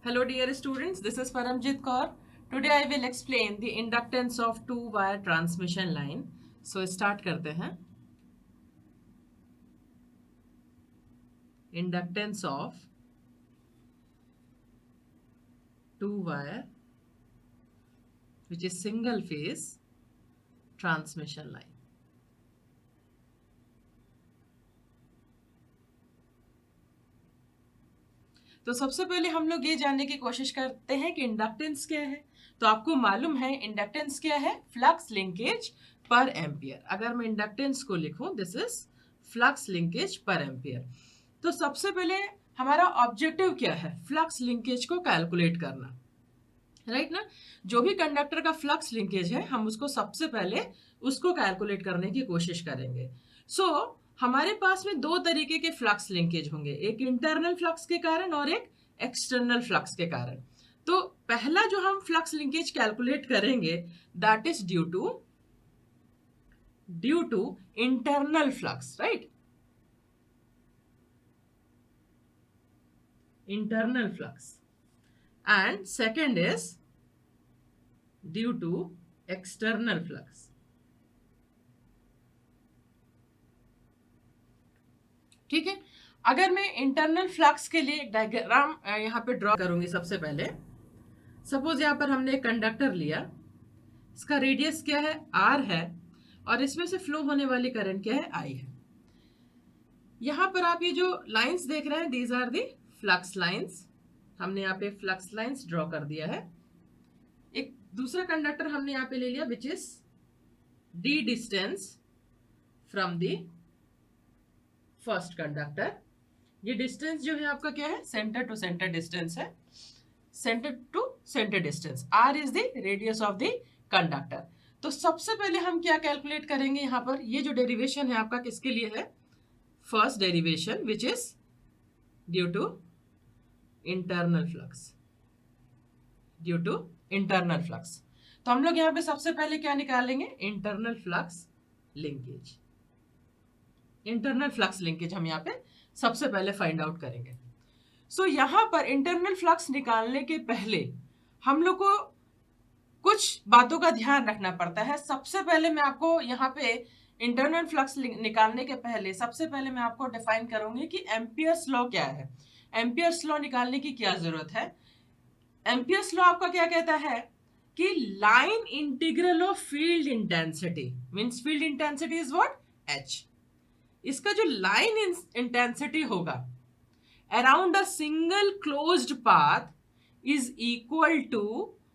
Hello dear students, this is Paramjit Kaur. Today I will explain the inductance of two-wire transmission line. So start करते हैं. Inductance of two-wire which is single phase transmission line. तो सबसे पहले हम लोग ये जानने की कोशिश करते हैं कि इंडक्टेंस क्या है. तो आपको मालूम है इंडक्टेंस क्या है? फ्लक्स लिंकेज पर एम्पियर. अगर मैं इंडक्टेंस को लिखूं, दिस इज फ्लक्स लिंकेज पर एम्पियर. तो सबसे पहले हमारा ऑब्जेक्टिव क्या है? फ्लक्स लिंकेज को कैलकुलेट करना, राइट ना. जो भी कंडक्टर का फ्लक्स लिंकेज है हम उसको सबसे पहले उसको कैलकुलेट करने की कोशिश करेंगे. सो हमारे पास में दो तरीके के फ्लक्स लिंकेज होंगे, एक इंटरनल फ्लक्स के कारण और एक एक्सटर्नल फ्लक्स के कारण. तो पहला जो हम फ्लक्स लिंकेज कैलकुलेट करेंगे that is due to internal flux, right. Internal flux. And second is due to external flux. ठीक है. अगर मैं इंटरनल फ्लक्स के लिए एक डायग्राम यहाँ पे ड्रॉ करूंगी. सबसे पहले सपोज यहाँ पर हमने एक कंडक्टर लिया, इसका रेडियस क्या है? R है, और इसमें से फ्लो होने वाली करंट क्या है? I है. यहाँ पर आप ये जो लाइंस देख रहे हैं, these are the flux lines. हमने यहाँ पे फ्लक्स लाइंस ड्रॉ कर दिया है. एक दूसरा कंडक्टर हमने यहाँ पे ले लिया which is d distance from the first conductor. ये डिस्टेंस जो है आपका क्या है? सेंटर टू सेंटर डिस्टेंस है. Centre to centre distance. r is the radius of the conductor. तो सबसे पहले हम क्या कैलकुलेट करेंगे? यहाँ पर ये जो डेरिवेशन है आपका किसके लिए है? First derivation which is due to internal flux. Due to internal flux. तो हम लोग यहाँ पे सबसे पहले क्या निकालेंगे? Internal flux linkage. Internal flux linkage हम यहाँ पे सबसे पहले फाइंड आउट करेंगे. सो यहाँ पर इंटरनल फ्लक्स निकालने के पहले हम लोग को कुछ बातों का ध्यान रखना पड़ता है. सबसे पहले मैं आपको यहाँ पे इंटरनल फ्लक्स निकालने के पहले सबसे पहले मैं आपको डिफाइन करूंगी कि एम्पियर्स लॉ क्या है. एम्पियर्स लॉ निकालने की क्या जरूरत है? एम्पियर्स लॉ आपका क्या कहता है कि line integral of field intensity means field intensity is what? H. इसका जो लाइन इंटेंसिटी होगा around a single closed path is equal to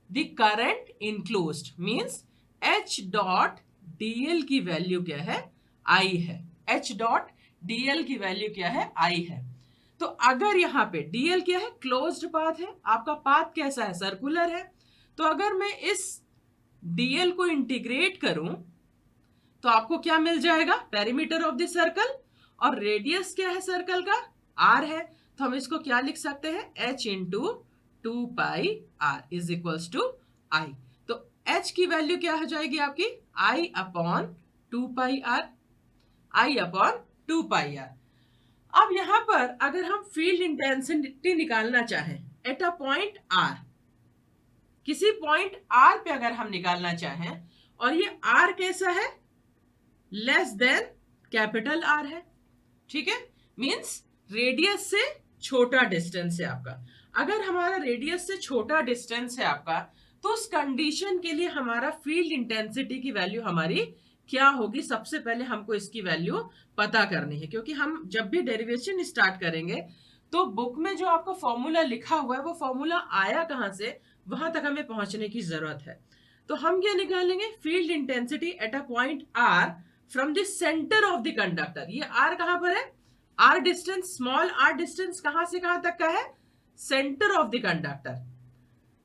the current enclosed. Means H dot dl की वैल्यू क्या है? I है. H डॉट dl की value क्या है? I है. तो अगर यहाँ पे dl क्या है? क्लोज्ड पाथ है. आपका पाथ कैसा है? सर्कुलर है. तो अगर मैं इस dl को इंटीग्रेट करूं तो आपको क्या मिल जाएगा? Perimeter of the circle. और रेडियस क्या है सर्कल का? r है. तो हम इसको क्या लिख सकते हैं? h into 2πr is equals to I. तो h की वैल्यू क्या हो जाएगी आपकी? I upon 2πr. I upon 2πr. अब यहां पर अगर हम फील्ड इंटेंसिटी निकालना चाहें एट अ पॉइंट R, किसी पॉइंट R पे अगर हम निकालना चाहें और ये R कैसा है? लेस देन कैपिटल R है. ठीक है. मींस रेडियस से छोटा डिस्टेंस है आपका. अगर हमारा रेडियस से छोटा डिस्टेंस है आपका तो उस कंडीशन के लिए हमारा फील्ड इंटेंसिटी की वैल्यू हमारी क्या होगी? सबसे पहले हमको इसकी वैल्यू पता करनी है, क्योंकि हम जब भी डेरिवेशन स्टार्ट करेंगे तो बुक में जो आपका फॉर्मूला लिखा हुआ है वो फॉर्मूला आया कहां से, वहां तक हमें पहुंचने की जरूरत है. तो हम क्या निकालेंगे? Field intensity at a point R from the centre of the conductor. ये R कहां पर है? R distance, small r distance कहां से कहां तक का है? सेंटर ऑफ द कंडक्टर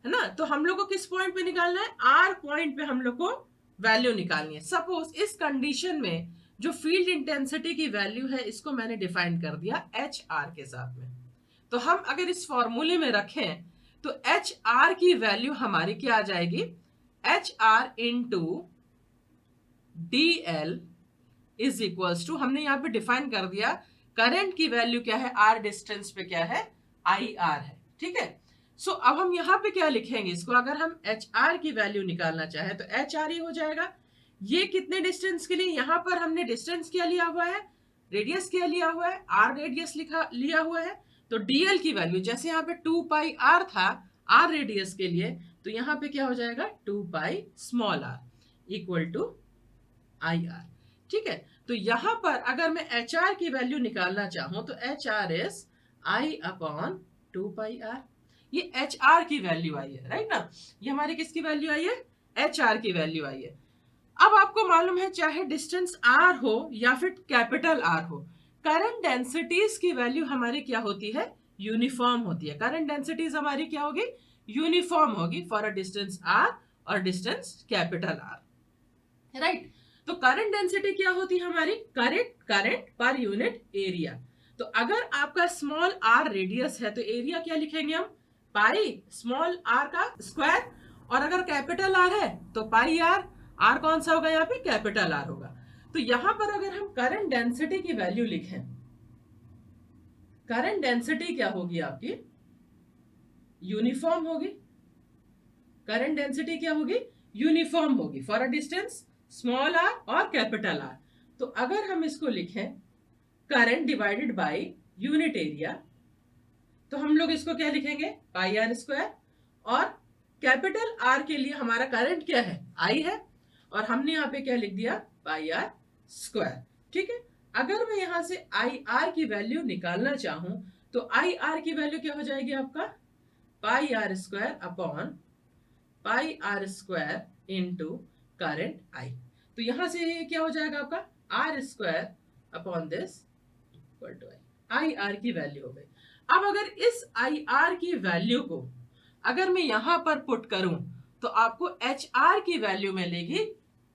है ना. तो हम लोग को किस पॉइंट पे निकालना है? R पॉइंट पे हम लोग को वैल्यू निकालनी है. सपोज इस कंडीशन में जो फील्ड इंटेंसिटी की वैल्यू है इसको मैंने डिफाइन कर दिया HR के साथ में. तो हम अगर इस फॉर्मूले में रखें तो HR की वैल्यू हमारी क्या आ जाएगी? HR into DL is equals to, हमने यहाँ पे डिफाइन कर दिया करंट की वैल्यू क्या है? R डिस्टेंस पे क्या है? IR है. ठीक है. सो अब हम यहाँ पे क्या लिखेंगे इसको, अगर हम एच आर की वैल्यू निकालना चाहे तो एच आर ये हो जाएगा, ये कितने डिस्टेंस के लिए, यहाँ पर हमने डिस्टेंस क्या लिया हुआ है, रेडियस क्या लिया हुआ है, आर रेडियस लिया हुआ है। तो डीएल की वैल्यू जैसे यहाँ पे 2 पाई आर था आर रेडियस के लिए, तो यहाँ पे क्या हो जाएगा 2 pi small r equal to I r. ठीक है, तो यहाँ पर अगर मैं एच आर की वैल्यू निकालना चाहूं तो H R is I upon 2 pi r. ये एच आर की वैल्यू आई है, राइट ना, ये हमारी किसकी वैल्यू आई है, एच आर की वैल्यू आई है। अब आपको मालूम है चाहे डिस्टेंस आर हो या फिर कैपिटल आर हो, करंट डेंसिटीज की वैल्यू हमारी क्या होती है, यूनिफॉर्म होती है। करंट डेंसिटीज हमारी क्या होगी, यूनिफॉर्म होगी फॉर अ डिस्टेंस आर और डिस्टेंस कैपिटल आर, राइट। तो करंट डेंसिटी क्या होती है हमारी, करंट पर यूनिट एरिया। तो अगर आपका स्मॉल आर रेडियस है तो एरिया क्या लिखेंगे हम, पाई स्मॉल आर का स्क्वायर, और अगर कैपिटल आर है तो पाई आर, आर कौन सा होगा यहाँ पे, कैपिटल आर होगा। तो यहां पर अगर हम करंट डेंसिटी की वैल्यू लिखें, करंट डेंसिटी क्या होगी आपकी, यूनिफॉर्म होगी। करंट डेंसिटी क्या होगी, यूनिफॉर्म होगी for a distance small r और कैपिटल आर। तो अगर हम इसको लिखें current divided by unit area, तो हम लोग इसको क्या लिखेंगे, पाई आर स्क्वायर, और कैपिटल आर के लिए हमारा करंट क्या है, आई है, और हमने यहाँ पे क्या लिख दिया, पाई आर स्क्वायर। ठीक है, अगर मैं यहां से आई आर की वैल्यू निकालना चाहूं तो आई आर की वैल्यू क्या हो जाएगी आपका, pi r square upon pi r square into current I. तो यहां से क्या हो जाएगा आपका r square upon this equal to I r की वैल्यू हो गई। अब अगर इस आई आर की वैल्यू को अगर मैं यहां पर पुट करूं तो आपको एच आर की वैल्यू मिलेगी,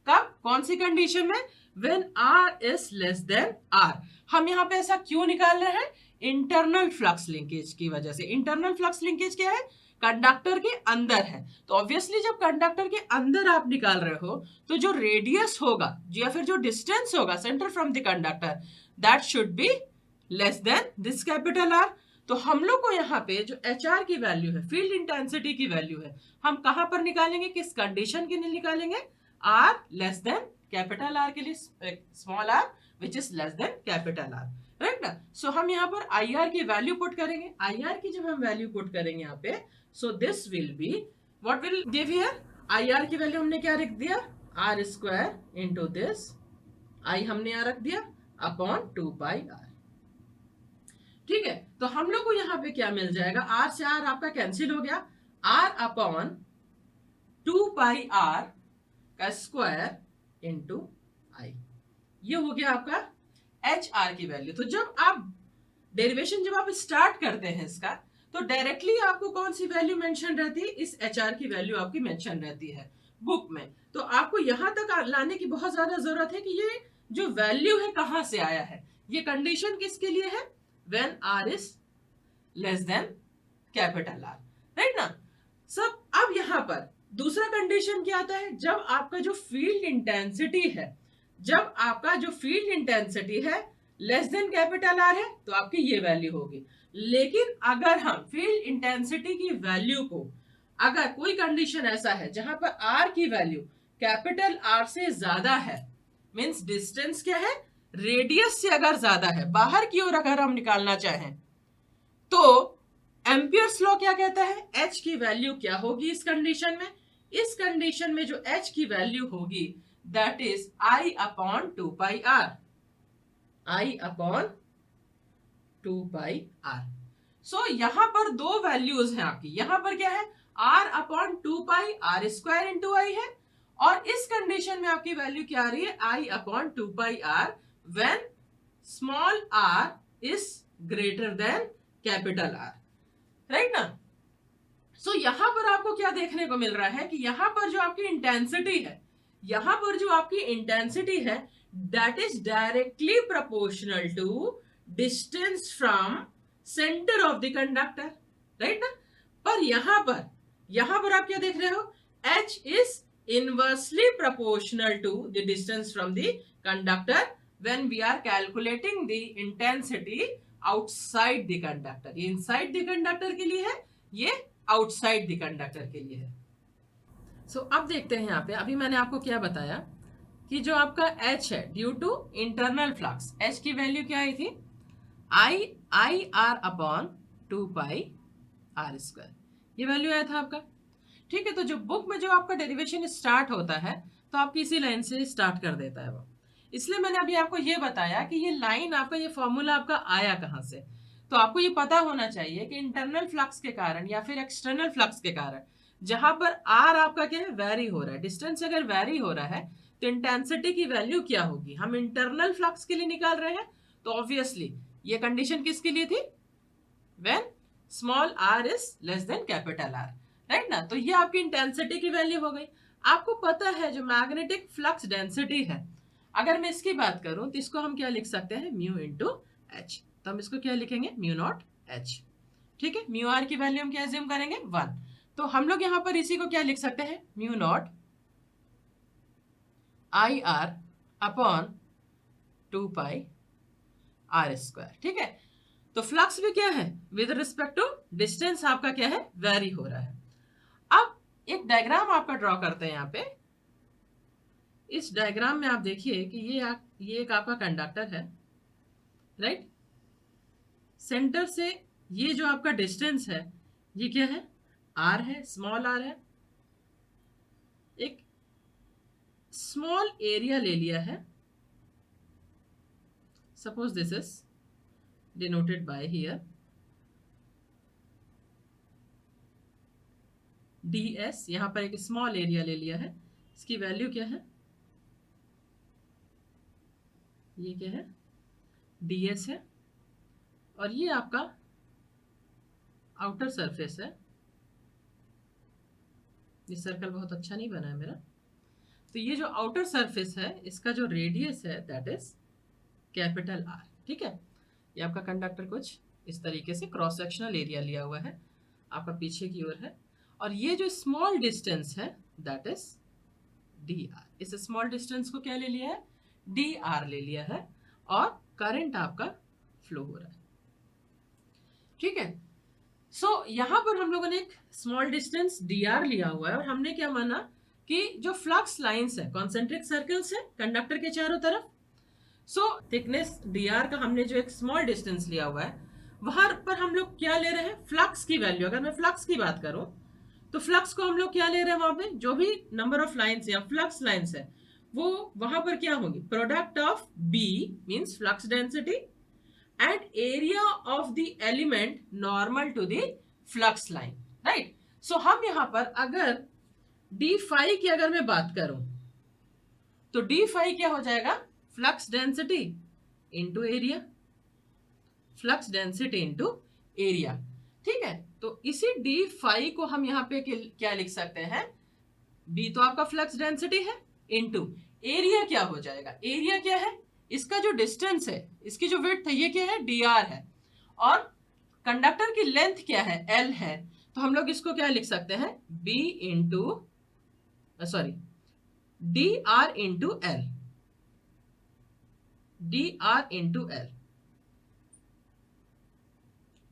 कब, कौन सी कंडीशन में, when r is less than R. हम यहाँ पे ऐसा क्यों निकाल रहे हैं, इंटरनल फ्लक्स लिंकेज की वजह से। इंटरनल फ्लक्स लिंकेज क्या है, कंडक्टर के अंदर है। तो ऑब्वियसली जब कंडक्टर के अंदर आप निकाल रहे हो तो जो रेडियस होगा या फिर जो डिस्टेंस होगा centre from the conductor, that should be less than this capital R. तो हम लोग को यहाँ पे जो एच आर की वैल्यू है, फील्ड इंटेंसिटी की वैल्यू है, हम कहां पर निकालेंगे, किस कंडीशन के लिए निकालेंगे, r less than capital R के लिए, small r which is less than capital R, right ना। सो हम यहाँ पर आई आर की वैल्यू पुट करेंगे। आई आर की जब हम वैल्यू पुट करेंगे यहाँ पे, सो this will be what will give here, I r की वैल्यू हमने क्या रख दिया, आर स्क्वायर इंटू दिस, आई हमने यहाँ रख दिया अपॉन 2 पाई आर। ठीक है, तो हम लोग को यहाँ पे क्या मिल जाएगा, आर से आर आपका कैंसिल हो गया, आर अपॉन 2 पाई आर का स्क्वायर इंटू आई, ये हो गया आपका एच आर की वैल्यू। तो जब आप डेरिवेशन जब आप स्टार्ट करते हैं इसका, तो डायरेक्टली आपको कौन सी वैल्यू मेंशन रहती है, इस एच आर की वैल्यू आपकी मेंशन रहती है बुक में। तो आपको यहां तक लाने की बहुत ज्यादा जरूरत है कि ये जो वैल्यू है कहां से आया है, ये कंडीशन किसके लिए है, when r is less than capital R, right ना। सब अब यहां पर दूसरा कंडीशन क्या आता है, जब आपका जो फील्ड इंटेंसिटी है, जब आपका जो फील्ड इंटेंसिटी है लेस देन कैपिटल आर है तो आपकी ये वैल्यू होगी। लेकिन अगर हम फील्ड इंटेंसिटी की वैल्यू को, अगर कोई कंडीशन ऐसा है जहां पर आर की वैल्यू कैपिटल आर से ज्यादा है, मींस डिस्टेंस क्या है, रेडियस से अगर ज्यादा है, बाहर की ओर अगर हम निकालना चाहें, तो एम्पियर्स लॉ क्या कहता है, h की वैल्यू क्या होगी इस कंडीशन में, इस कंडीशन में जो h की वैल्यू होगी that is I upon 2 pi r, I upon 2 pi r. So यहां पर दो वैल्यूज हैं आपकी, यहां पर क्या है, r upon 2 pi r square into I है, और इस कंडीशन में आपकी वैल्यू क्या आ रही है, I upon 2 pi r when small r is greater than capital R, right ना। सो यहां पर आपको क्या देखने को मिल रहा है कि यहां पर जो आपकी इंटेंसिटी है, यहां पर जो आपकी इंटेंसिटी है that is directly proportional to distance from centre of the conductor, right ना। पर यहां पर आप क्या देख रहे हो, h is inversely proportional to the distance from the conductor when we are calculating the intensity outside the conductor। ये inside the conductor के लिए है, ये आउटसाइड द कंडक्टर के लिए है। सो अब देखते हैं यहाँ पे, अभी मैंने आपको क्या बताया कि जो आपका H है due to internal flux, H की वैल्यू क्या आई थी, आई आर अपॉन 2πr², ये वैल्यू आया था आपका। ठीक है, तो जो बुक में जो आपका डेरिवेशन स्टार्ट होता है तो आपकी इसी लाइन से स्टार्ट कर देता है वो, इसलिए मैंने अभी आपको ये बताया कि ये लाइन आपका, ये फॉर्मूला आपका आया कहाँ से। तो आपको ये पता होना चाहिए कि इंटरनल फ्लक्स के कारण या फिर एक्सटर्नल फ्लक्स के कारण जहां पर आर आपका क्या है, वेरी हो रहा है, डिस्टेंस अगर वेरी हो रहा है तो इंटेंसिटी की वैल्यू क्या होगी, हम इंटरनल फ्लक्स के लिए निकाल रहे हैं, तो ऑब्वियसली ये कंडीशन किसके लिए थी, when small r is less than capital R, right ना। तो ये आपकी इंटेंसिटी की वैल्यू हो गई। आपको पता है जो मैग्नेटिक फ्लक्स डेंसिटी है, अगर मैं इसकी बात करूं तो इसको हम क्या लिख सकते हैं, म्यू इंटू एच, तो हम इसको क्या लिखेंगे, म्यू नॉट एच। ठीक है, म्यू आर की वैल्यू हम क्या एज्यूम करेंगे, 1, तो हम लोग यहां पर इसी को क्या लिख सकते हैं, mu naught I r upon 2πr²। ठीक है, तो फ्लक्स भी क्या है, विद रिस्पेक्ट टू डिस्टेंस आपका क्या है, वेरी हो रहा है। अब एक डायग्राम आपका ड्रॉ करते हैं यहाँ पे। इस डायग्राम में आप देखिए कि ये एक आपका कंडक्टर है, राइट। सेंटर से ये जो आपका डिस्टेंस है ये क्या है, आर है, स्मॉल आर है। एक स्मॉल एरिया ले लिया है, suppose this is denoted bye here ds, यहां पर एक स्मॉल एरिया ले लिया है, इसकी वैल्यू क्या है, ये क्या है, ds है, और ये आपका आउटर सरफेस है। ये सर्कल बहुत अच्छा नहीं बना है मेरा, तो ये जो आउटर सरफेस है इसका जो रेडियस है दैट इज कैपिटल आर। ठीक है, ये आपका कंडक्टर कुछ इस तरीके से क्रॉस सेक्शनल एरिया लिया हुआ है, आपका पीछे की ओर है, और ये जो स्मॉल डिस्टेंस है दैट इज डी आर। इस स्मॉल डिस्टेंस को क्या ले लिया है, डी आर ले लिया है, और करंट आपका फ्लो हो रहा है। ठीक है, सो यहां पर हम लोगों ने एक स्मॉल डिस्टेंस डी आर लिया हुआ है, और हमने क्या माना कि जो फ्लक्स लाइंस है कॉन्सेंट्रिक सर्कल्स है कंडक्टर के चारों तरफ, सो थिकनेस डी आर का हमने जो एक स्मॉल डिस्टेंस लिया हुआ है वहां पर हम लोग क्या ले रहे हैं, फ्लक्स की वैल्यू। अगर मैं फ्लक्स की बात करूं तो फ्लक्स को हम लोग क्या ले रहे हैं, वहां पे जो भी नंबर ऑफ लाइंस या फ्लक्स लाइंस है वो वहां पर क्या होंगी, product of B means flux density and area of the element normal to the flux line, right. So हम यहां पर अगर डी फाई की अगर मैं बात करूं तो डी फाई क्या हो जाएगा, flux density into area, flux density into area. ठीक है, तो इसी डी फाई को हम यहाँ पे क्या लिख सकते हैं, बी तो आपका फ्लक्स डेंसिटी है, इंटू एरिया क्या हो जाएगा, एरिया क्या है, इसका जो डिस्टेंस है, इसकी जो विड्थ है ये क्या है, डी आर है, और कंडक्टर की लेंथ क्या है, एल है, तो हम लोग इसको क्या लिख सकते हैं, B into sorry d r into l, d r into l,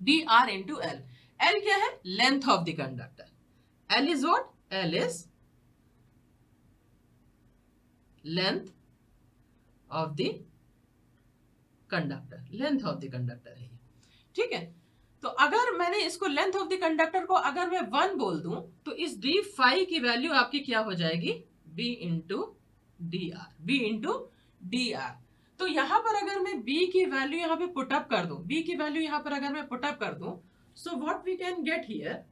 d r into l. L क्या है, length of the conductor, l is what, l is length of the conductor, length of the conductor है ये। ठीक है, तो अगर मैंने इसको लेंथ ऑफ द कंडक्टर को अगर मैं 1 बोल दूं तो इस डी फाई की वैल्यू आपकी क्या हो जाएगी, B into d r, B into d r. तो यहां पर अगर मैं b की वैल्यू यहां पे पुट अप कर दूं, b की वैल्यू यहां पर अगर मैं पुट अप कर दूं, so what we can get here,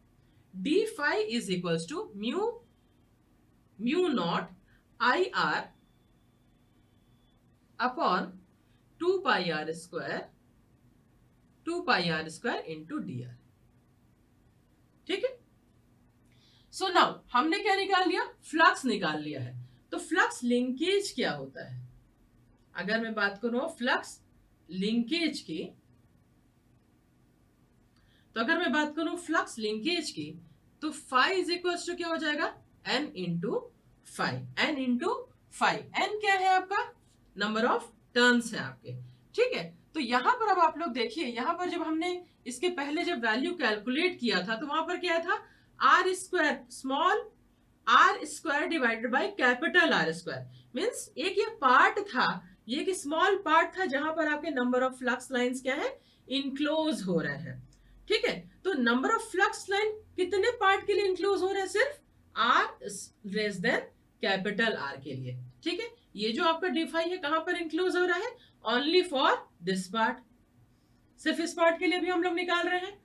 d phi is equals to mu not I r upon 2πr² into d r. ठीक है, सो नाउ हमने क्या निकाल लिया, फ्लक्स निकाल लिया है। तो फ्लक्स लिंकेज क्या होता है, अगर मैं बात करूं फ्लक्स लिंकेज की, तो अगर मैं बात करूं फ्लक्स लिंकेज की तो फाई इज इक्वल टू क्या हो जाएगा, n into phi, n into phi. n क्या है आपका, नंबर ऑफ टर्न्स है आपके। ठीक है, तो यहां पर अब आप लोग देखिए, यहां पर जब हमने इसके पहले जब वैल्यू कैलकुलेट किया था तो वहां पर क्या था, r square small r square divided by capital R square. Means एक ये पार्ट था, ये एक स्मॉल पार्ट था जहां पर आपके नंबर ऑफ फ्लक्स लाइंस क्या है, इनक्लोज हो रहे हैं। ठीक है, तो नंबर ऑफ फ्लक्स लाइन कितने पार्ट के लिए इनक्लोज हो रहे हैं, सिर्फ r less than capital R के लिए। ठीक है, ये जो आपका डी5 है कहां पर इंक्लूज हो रहा है, ओनली फॉर दिस पार्ट, सिर्फ इस पार्ट के लिए भी हम लोग निकाल रहे हैं।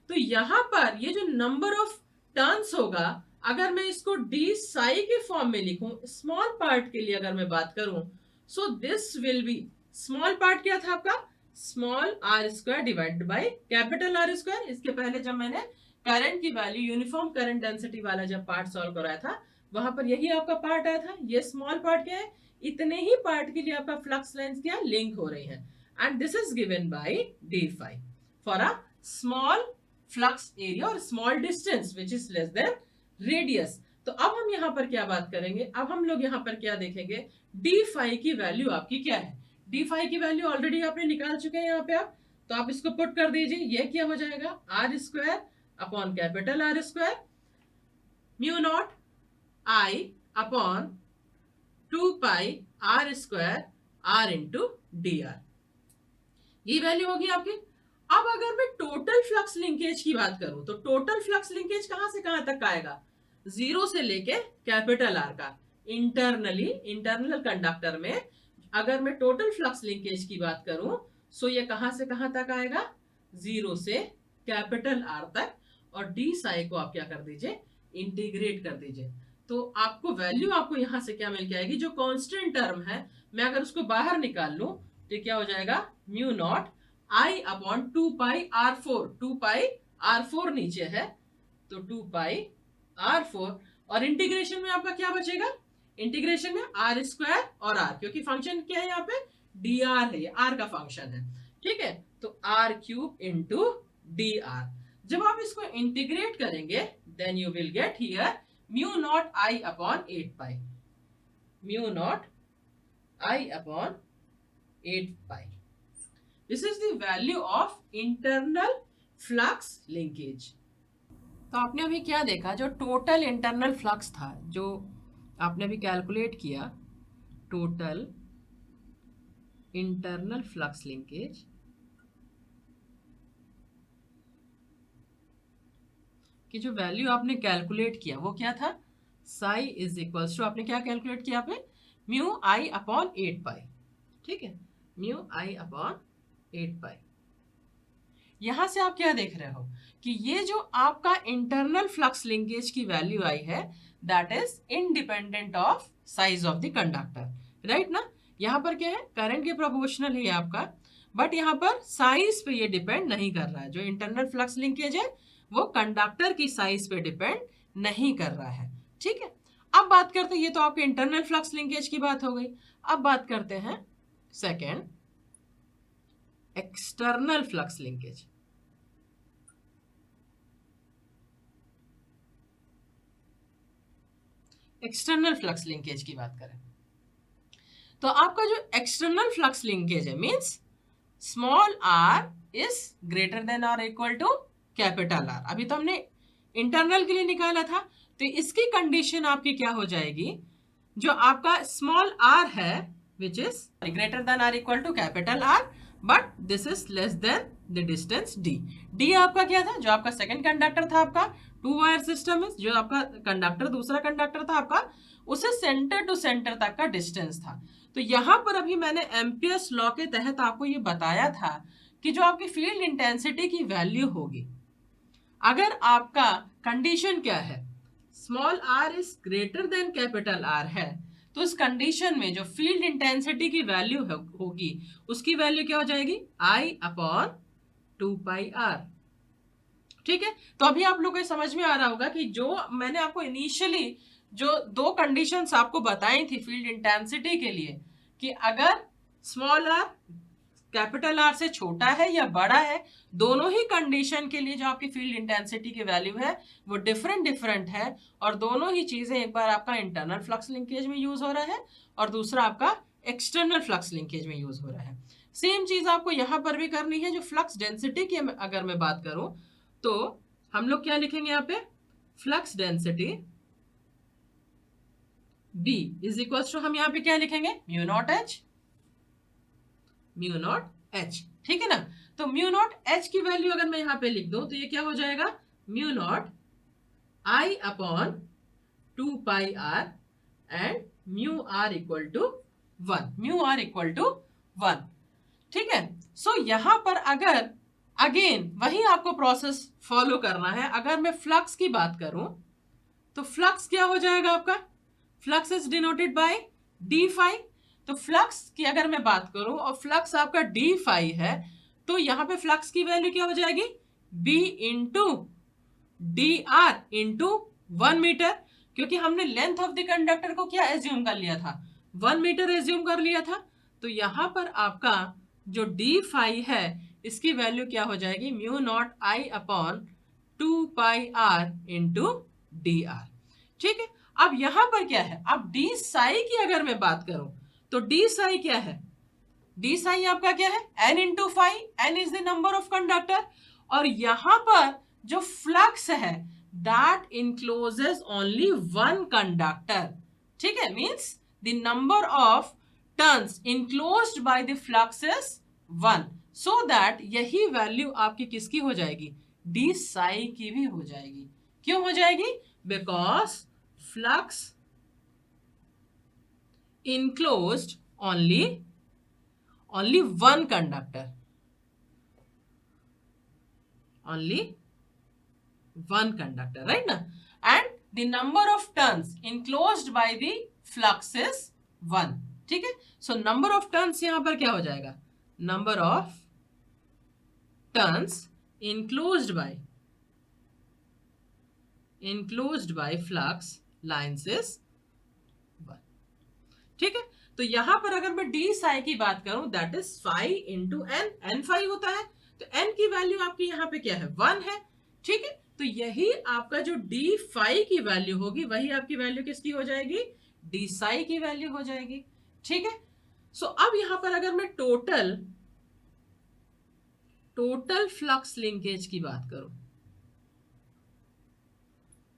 तो यहां पर ये जो नंबर ऑफ टर्न्स होगा, अगर मैं इसको डी साई के फॉर्म में लिखूं स्मॉल पार्ट के लिए अगर मैं बात करूं, so this will be, small part क्या था आपका, small r square divided by capital R square. इसके पहले जब मैंने करंट की वैल्यू यूनिफॉर्म करंट डेंसिटी वाला जब पार्ट सॉल्व कराया था, वहां पर यही आपका पार्ट आया था। ये स्मॉल पार्ट क्या है, इतने ही पार्ट के लिए आपका फ्लक्स लाइंस क्या लिंक हो रही है, and this is given by d5 for a small flux area और small distance which is less than radius. तो अब हम यहां पर क्या बात करेंगे, अब हम लोग यहां पर क्या देखेंगे, d5 की वैल्यू आपकी क्या है। d5 की वैल्यू ऑलरेडी आपने निकाल चुके हैं यहाँ पे आप, तो आप इसको पुट कर दीजिए। ये क्या हो जाएगा, r square upon capital R square mu not I upon 2 pi r square r into d r, ये वैल्यू होगी आपकी। अब अगर मैं टोटल फ्लक्स लिंकेज की बात करूं, तो टोटल फ्लक्स लिंकेज कहां से कहां तक आएगा, जीरो से लेके कैपिटल आर का इंटरनली, इंटरनल कंडक्टर में अगर मैं टोटल फ्लक्स लिंकेज की बात करूं, सो ये कहां से कहां तक आएगा, जीरो से कैपिटल आर तक, और डी साई को आप क्या कर दीजिए, इंटीग्रेट कर दीजिए। तो आपको वैल्यू आपको यहां से क्या मिल के आएगी, जो कांस्टेंट टर्म है मैं अगर उसको बाहर निकाल लूं तो क्या हो जाएगा, mu not I upon 2 pi r4, 2 pi r4 नीचे है तो 2 पाई r4, और इंटीग्रेशन में आपका क्या बचेगा, इंटीग्रेशन में आर स्क्वायर और आर, क्योंकि फंक्शन क्या है यहाँ पे, डी आर है, ये आर का फंक्शन है। ठीक है, तो r cube into d r. जब आप इसको इंटीग्रेट करेंगे then you will get here mu not I upon 8 pi, mu not I upon 8 pi. This is the value of internal flux linkage. तो आपने अभी क्या देखा, जो टोटल इंटरनल फ्लक्स था जो आपने अभी कैलकुलेट किया, टोटल इंटरनल फ्लक्स लिंकेज की जो वैल्यू आपने कैलकुलेट किया वो क्या था, साई इज इक्वल्स टू, आपने क्या कैलकुलेट किया पे, म्यू आई अपॉन 8 पाई। ठीक है, म्यू आई अपॉन 8 पाई। यहां से आप क्या देख रहे हो कि ये जो आपका इंटरनल फ्लक्स लिंकेज की वैल्यू आई है that is independent of size of the conductor, right ना। यहां पर क्या है, करंट के प्रोपोर्शनल है आपका, बट यहां पर साइज पे ये डिपेंड नहीं कर रहा है। जो इंटरनल फ्लक्स लिंकेज है वो कंडक्टर की साइज पे डिपेंड नहीं कर रहा है। ठीक है, अब बात करते हैं, ये तो आपके इंटरनल फ्लक्स लिंकेज की बात हो गई। अब बात करते हैं second, external flux linkage. External flux linkage की बात करें तो आपका जो एक्सटर्नल फ्लक्स लिंकेज है means small r is greater than और इक्वल टू कैपिटल आर। अभी तो हमने इंटरनल के लिए निकाला था, तो इसकी कंडीशन आपकी क्या हो जाएगी, जो आपका स्मॉल आर है which is greater than r equal to capital R, but this is less than the distance d. D आपका क्या था, जो आपका सेकंड कंडक्टर था आपका 2 वायर सिस्टम में, जो आपका कंडक्टर दूसरा कंडक्टर था आपका, उसे सेंटर टू सेंटर तक का डिस्टेंस था। तो यहां पर अभी मैंने एम्पियर्स लॉ के तहत आपको ये बताया था कि जो आपकी फील्ड इंटेंसिटी की वैल्यू होगी, अगर आपका कंडीशन क्या है, small r is greater than capital R है, तो इस कंडीशन में जो फील्ड इंटेंसिटी की वैल्यू होगी उसकी वैल्यू क्या हो जाएगी, आई अपॉन 2 पाई आर। ठीक है, तो अभी आप लोगों को समझ में आ रहा होगा कि जो मैंने आपको इनिशियली जो 2 कंडीशंस आपको बताई थी फील्ड इंटेंसिटी के लिए, कि अगर स्मॉल आर कैपिटल आर से छोटा है या बड़ा है, दोनों ही कंडीशन के लिए जो आपकी फील्ड इंटेंसिटी की वैल्यू है वो डिफरेंट है, और दोनों ही चीजें, एक बार आपका इंटरनल फ्लक्स लिंकेज में यूज हो रहा है और दूसरा आपका एक्सटर्नल फ्लक्स लिंकेज में यूज हो रहा है। सेम चीज आपको यहां पर भी करनी है। जो फ्लक्स डेंसिटी की अगर मैं बात करूं तो हम लोग क्या लिखेंगे यहाँ पे, flux density B is equal to, हम यहाँ पे क्या लिखेंगे, mu naught H, mu naught H, ठीक है ना। तो म्यू नॉट एच की वैल्यू अगर मैं यहाँ पे लिख दूं तो ये क्या हो जाएगा, mu not I upon 2 pi r and mu r equal to 1, mu r equal to 1, ठीक है। सो यहां पर अगर अगेन वही आपको प्रोसेस फॉलो करना है। अगर मैं फ्लक्स की बात करूं तो फ्लक्स क्या हो जाएगा आपका, flux is denoted by d phi. तो फ्लक्स की अगर मैं बात करूं और फ्लक्स आपका डी फाई है तो यहां पे फ्लक्स की वैल्यू क्या हो जाएगी, B into d r into 1 metre, क्योंकि हमने लेंथ ऑफ द कंडक्टर को क्या एज्यूम कर लिया था, 1 मीटर एज्यूम कर लिया था। तो यहां पर आपका जो डी फाई है इसकी वैल्यू क्या हो जाएगी, mu not I upon 2 pi r into d r, ठीक है। अब यहां पर क्या है, अब डी साई की अगर मैं बात करूं तो डी साई क्या है, डी साई आपका क्या है, N into phi, N is the number of conductor, और यहां पर जो फ्लक्स है दैट इनक्लोजेस ओनली 1 कंडक्टर, ठीक है, means the number of turns enclosed by the flux is 1, so that यही वैल्यू आपकी किसकी हो जाएगी, डी साई की भी हो जाएगी। क्यों हो जाएगी, because flux enclosed only one conductor, only one conductor, right na, and the number of turns enclosed by the flux is 1, ठीक है। so number of turns यहां पर क्या हो जाएगा, number of turns enclosed by flux lines is 1, ठीक है। तो यहां पर अगर मैं डी साई की बात करूं that is phi into N, N phi होता है, तो एन की वैल्यू आपकी यहां पे क्या है, 1 है, ठीक है। तो यही आपका जो डी फाई की वैल्यू होगी वही आपकी वैल्यू किसकी हो जाएगी, डी साई की वैल्यू हो जाएगी, ठीक है। सो अब यहां पर अगर मैं टोटल फ्लक्स लिंकेज की बात करूं,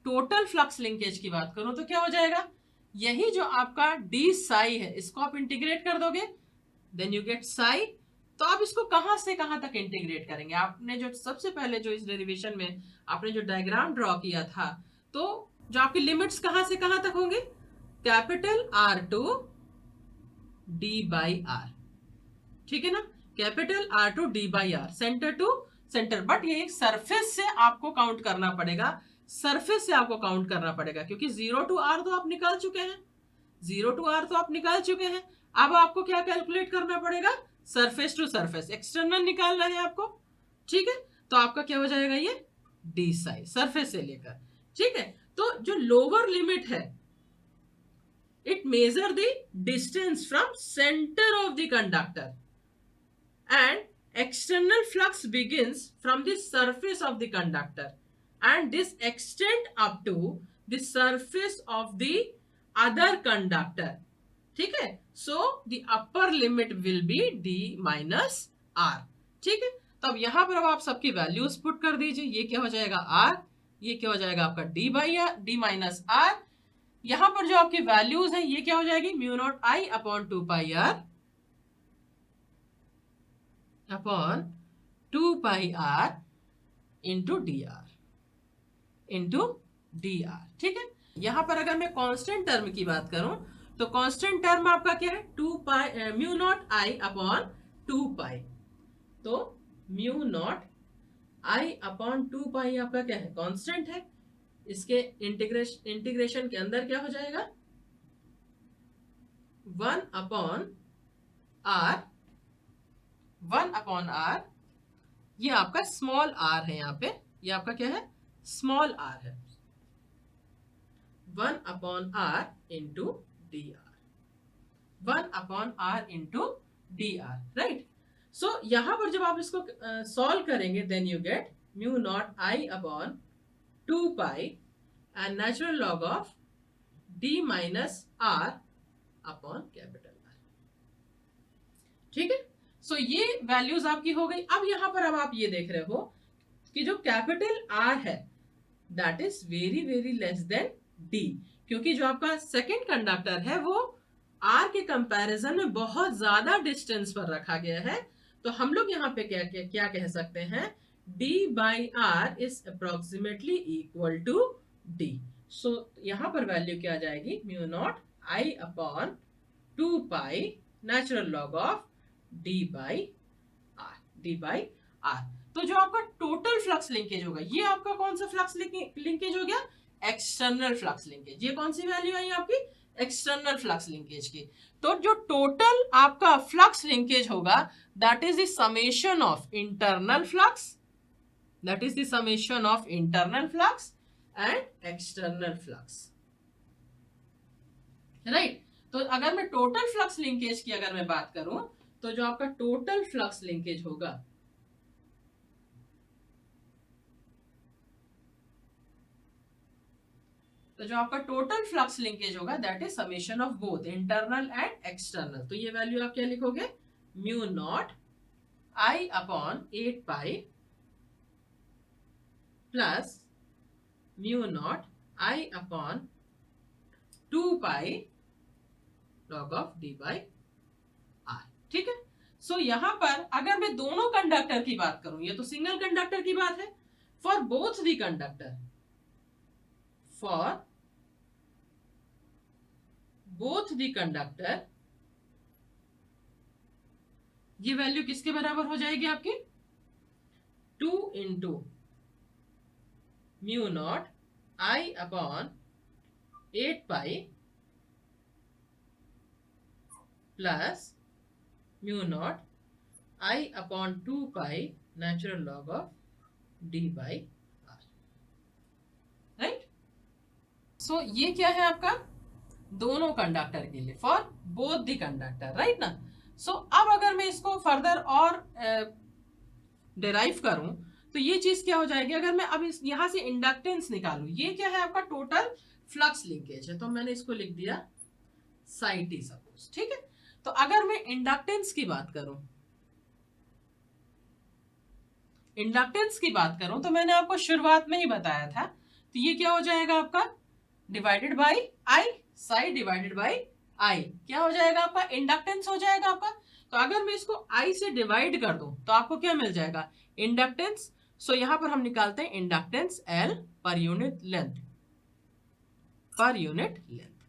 टोटल फ्लक्स लिंकेज की बात करूं तो क्या हो जाएगा, यही जो आपका डी साई है इसको आप इंटीग्रेट कर दोगे, देन यू गेट साई। तो आप इसको कहां से कहां तक इंटीग्रेट करेंगे, आपने जो सबसे पहले जो इस डेरिवेशन में आपने जो डायग्राम ड्रॉ किया था, तो जो आपकी लिमिट्स कहां से कहां तक होंगे, capital R to d by r, ठीक है ना, capital R to d by r, centre to centre, but ये एक सरफेस से आपको काउंट करना पड़ेगा, सरफेस से आपको काउंट करना पड़ेगा, क्योंकि 0 टू आर तो आप निकाल चुके हैं, 0 टू आर तो आप निकाल चुके हैं। अब आपको क्या कैलकुलेट करना पड़ेगा, सरफेस टू सरफेस, एक्सटर्नल निकालना है आपको, ठीक है। तो आपका क्या हो जाएगा, ये डी साई सरफेस से लेकर, ठीक है। तो जो लोअर लिमिट है it measure the distance from centre of the conductor and external flux begins from the surface of the conductor and this extend up to the surface of the other conductor, ठीक है। so the upper limit will be d minus r, ठीक है। तो अब यहां पर अब आप सबकी वैल्यूज पुट कर दीजिए, ये क्या हो जाएगा r, ये क्या हो जाएगा आपका d by r, d minus r, यहां पर जो आपकी वैल्यूज है ये क्या हो जाएगी, mu not I upon 2 pi r upon 2 pi r into d r, ठीक है। यहां पर अगर मैं कांस्टेंट टर्म की बात करूं तो कांस्टेंट टर्म आपका क्या है, 2 पाई म्यू नॉट आई अपॉन 2 पाई, तो म्यू नॉट आई अपॉन 2 पाई आपका क्या है, कांस्टेंट है। इसके इंटीग्रेशन के अंदर क्या हो जाएगा, 1 अपॉन आर, ये आपका स्मॉल आर है, यहाँ पे ये आपका क्या है, स्मॉल आर है, 1 upon r into d r, 1 upon r into d r, right. So यहां पर जब आप इसको सॉल्व करेंगे then you get mu not I upon 2 pi and natural log of d minus r upon capital R, ठीक है। सो ये values आपकी हो गई। अब यहां पर अब आप ये देख रहे हो कि जो कैपिटल आर है that is very very less than D, क्योंकि जो आपका सेकेंड कंडक्टर है वो आर के कंपैरिजन में बहुत ज्यादा डिस्टेंस पर रखा गया है। तो हम लोग यहाँ पे क्या क्या, क्या कह सकते हैं, d by r is approximately equal to d। So यहाँ पर वैल्यू क्या आ जाएगी, mu not I upon 2 pi natural log of d by r, d by r. तो जो आपका टोटल फ्लक्स लिंकेज होगा, ये आपका कौन सा फ्लक्स लिंकेज हो गया, एक्सटर्नल फ्लक्स लिंकेज। ये कौन सी वैल्यू आई आपकी, एक्सटर्नल फ्लक्स लिंकेज की। तो जो टोटल आपका फ्लक्स लिंकेज होगा that is the summation of internal flux, that is the summation of internal flux and external flux, right. तो अगर मैं टोटल फ्लक्स लिंकेज की अगर मैं बात करूं, तो जो आपका टोटल फ्लक्स लिंकेज होगा, तो जो आपका टोटल फ्लक्स लिंकेज होगा that is summation of both internal and external. तो ये वैल्यू आप क्या लिखोगे, mu not I upon 8 pi plus mu not I upon 2 pi log of d by r, ठीक है। सो यहां पर अगर मैं दोनों कंडक्टर की बात करूं, ये तो सिंगल कंडक्टर की बात है, for both the conductor, for both the conductor, ये वैल्यू किसके बराबर हो जाएगी आपकी, 2 into mu not I upon 8 pi plus mu not I upon 2 pi natural log of d by r, right. So ये क्या है आपका, दोनों कंडक्टर के लिए, for both the conductor, right ना। सो अब अगर मैं इसको फर्दर और डिराइव करूं तो ये चीज क्या हो जाएगी, अगर मैं अब यहां से इंडक्टेंस निकालूं, ये क्या है आपका टोटल फ्लक्स लिंकेज है, तो मैंने इसको लिख दिया साई टी सपोज, ठीक है। तो अगर मैं इंडक्टेंस की बात करूं, इंडक्टेंस की बात करूं तो मैंने आपको शुरुआत में ही बताया था, तो ये क्या हो जाएगा आपका divided by I, Sai divided by I, क्या हो जाएगा आपका, इंडक्टेंस हो जाएगा आपका। तो अगर मैं इसको आई से डिवाइड कर दूं तो आपको क्या मिल जाएगा, इंडक्टेंस। सो यहां पर हम निकालते हैं inductance L per unit length, per unit length,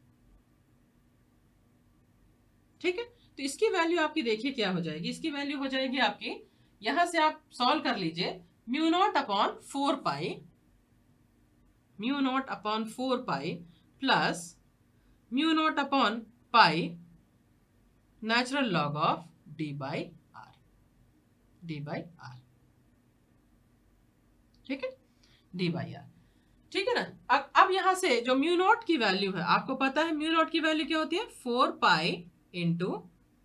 ठीक है। तो इसकी वैल्यू आपकी देखिए क्या हो जाएगी, इसकी वैल्यू हो जाएगी आपकी, यहां से आप सॉल्व कर लीजिए, mu naught upon 4 pi, mu naught upon 4 pi plus mu naught upon pi natural log of d by r, d by r, ठीक है, डी बाई आर, ठीक है ना। अब यहां से जो म्यू नॉट की वैल्यू है, आपको पता है म्यू नॉट की वैल्यू क्या होती है, 4 pi into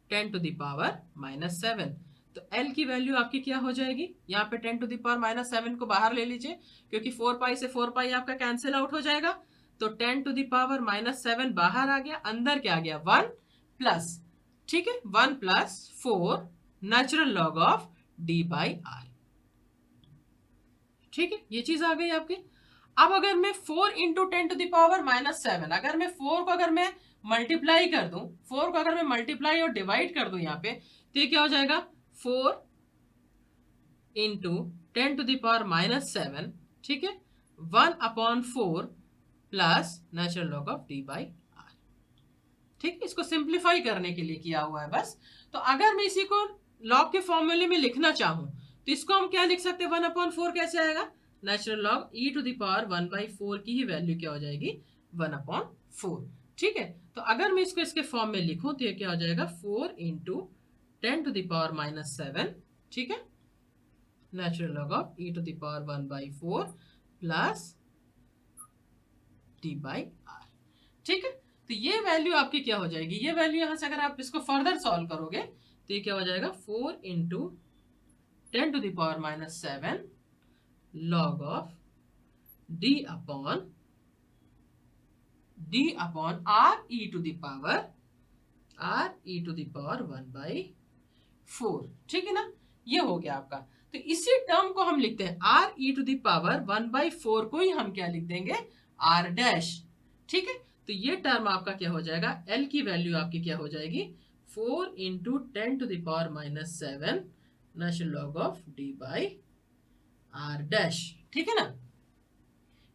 10 to the power minus 7। तो L की वैल्यू आपकी क्या हो जाएगी, यहाँ पे 10 टू द पावर माइनस 7 को बाहर ले लीजिए, क्योंकि 4 पाई से 4 पाई आपका कैंसिल आउट हो जाएगा। तो 10 टू द पावर माइनस 7 बाहर आ गया, अंदर क्या आ गया 1 प्लस, ठीक है, 1 plus 4 natural log of d by r, ठीक है, ये चीज आ गई आपकी। अब अगर मैं 4 into 10 to the power minus 7, अगर मैं 4 को अगर मैं मल्टीप्लाई कर दूं, 4 को अगर मैं मल्टीप्लाई और डिवाइड कर दूं यहाँ पे, तो ये क्या हो जाएगा, 4 into 10 to the power minus 7, ठीक है, 1 upon 4 plus natural log of d by r, ठीक है। इसको सिंप्लीफाई करने के लिए किया हुआ है बस। तो अगर मैं इसी को लॉग के फॉर्मूले में लिखना चाहूं तो इसको हम क्या लिख सकते हैं, 1 अपॉन 4 कैसे आएगा, natural log e to the power 1 by 4 की ही वैल्यू क्या हो जाएगी, 1 अपॉन 4, ठीक है। तो अगर मैं इसको इसके फॉर्म में लिखूं तो ये क्या हो जाएगा, 4 into 10 to the power minus 7, ठीक है, natural log of e to the power 1 by 4 plus d by r, ठीक है। तो ये वैल्यू आपकी क्या हो जाएगी, ये वैल्यू यहां से अगर आप इसको फर्दर सॉल्व करोगे तो ये क्या हो जाएगा, 4 into 10 to the power minus 7 log of d upon r e to the power 1 by 4, ठीक है ना, ये हो गया आपका। तो इसी टर्म को हम लिखते हैं r e to the power 1/4 को ही हम क्या लिख देंगे, आर डैश। ठीक है, तो ये टर्म आपका क्या हो जाएगा, एल की वैल्यू आपकी क्या हो जाएगी 4 into 10 to the power -7 natural log of d by r dash. ठीक है ना,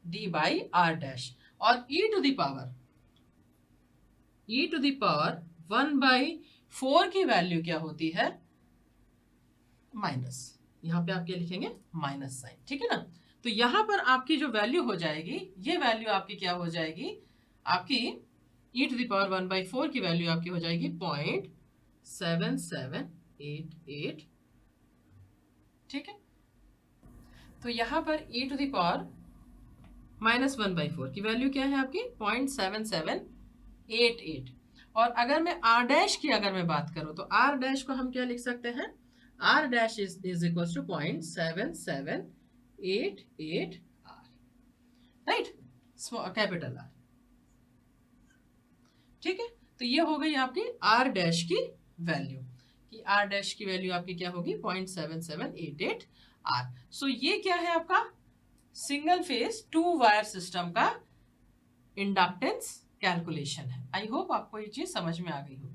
डी बाई आर डैश। और e टू द पावर 1/4 की वैल्यू क्या होती है, माइनस। यहां पे आप क्या लिखेंगे, माइनस साइन। ठीक है ना, तो यहां पर आपकी जो वैल्यू हो जाएगी, ये वैल्यू आपकी क्या हो जाएगी, आपकी e टू द पावर 1/4 की वैल्यू आपकी हो जाएगी 0.7788। ठीक है, तो यहां पर e टू द पावर -1/4 की वैल्यू क्या है आपकी 0.7788। और अगर मैं r डैश की अगर मैं बात करूं तो r डैश को हम क्या लिख सकते हैं, r dash is equal to 0.7788 r, right, capital R। ठीक है, तो ये हो गई आपकी r डैश की वैल्यू, कि r डैश की वैल्यू आपकी क्या होगी 0.7788 r। सो ये क्या है आपका सिंगल फेज 2 वायर सिस्टम का इंडक्टेंस कैलकुलेशन है। आई होप आपको ये चीज समझ में आ गई हो।